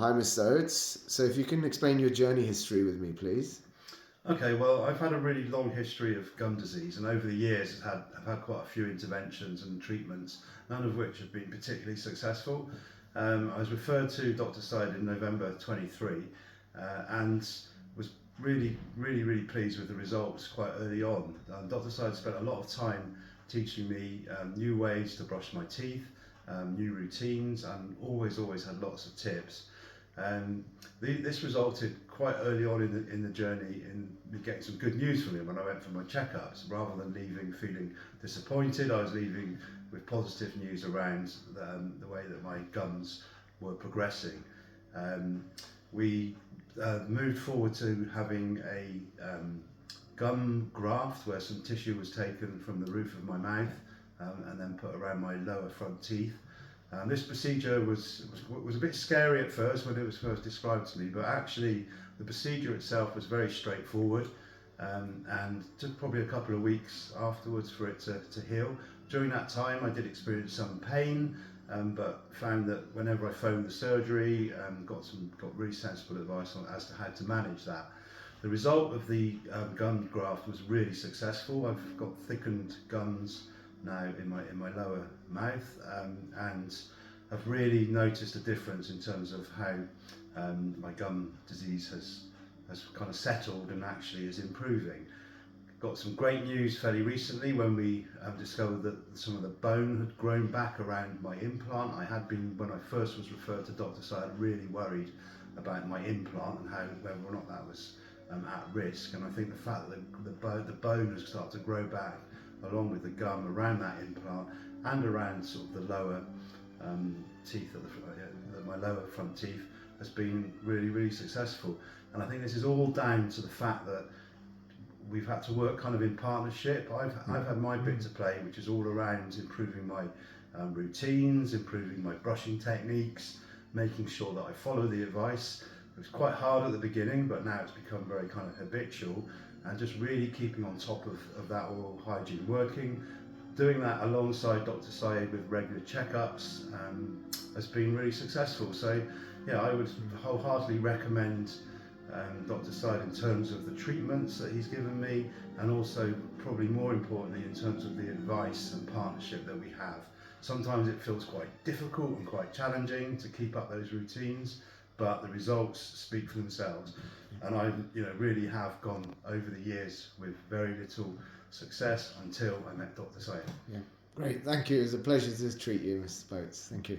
Hi, Mr. Oates. So if you can explain your journey history with me, please. Okay, well, I've had a really long history of gum disease, and over the years, I've had quite a few interventions and treatments, none of which have been particularly successful. I was referred to Dr. Syed in November 23 and was really pleased with the results quite early on. Dr. Syed spent a lot of time teaching me new ways to brush my teeth, new routines, and always had lots of tips. Um, this resulted quite early on in the journey in me getting some good news from him when I went for my checkups. Rather than leaving feeling disappointed, I was leaving with positive news around the way that my gums were progressing. Um, we moved forward to having a gum graft where some tissue was taken from the roof of my mouth and then put around my lower front teeth. This procedure was a bit scary at first when it was first described to me, but actually the procedure itself was very straightforward and took probably a couple of weeks afterwards for it to heal. During that time I did experience some pain, but found that whenever I phoned the surgery, got really sensible advice on as to how to manage that. The result of the gum graft was really successful. I've got thickened gums now in my lower mouth, and I've really noticed a difference in terms of how my gum disease has kind of settled and actually is improving. Got some great news fairly recently when we discovered that some of the bone had grown back around my implant. I had been, when I first was referred to Dr. Syed, really worried about my implant and how whether or not that was at risk. And I think the fact that the bone has started to grow back along with the gum around that implant and around sort of the lower teeth of my lower front teeth has been really successful. And I think this is all down to the fact that we've had to work kind of in partnership. I've had my bit to play, which is all around improving my routines, improving my brushing techniques, making sure that I follow the advice. It was quite hard at the beginning, but now it's become very kind of habitual, and just really keeping on top of that oral hygiene working. Doing that alongside Dr. Syed with regular checkups has been really successful. So yeah, I would wholeheartedly recommend Dr. Syed in terms of the treatments that he's given me, and also probably more importantly in terms of the advice and partnership that we have. Sometimes it feels quite difficult and quite challenging to keep up those routines, but the results speak for themselves. And I really have gone over the years with very little success until I met Dr. Syed. Yeah, great. Thank you. It was a pleasure to treat you, Mr. Boats. Thank you.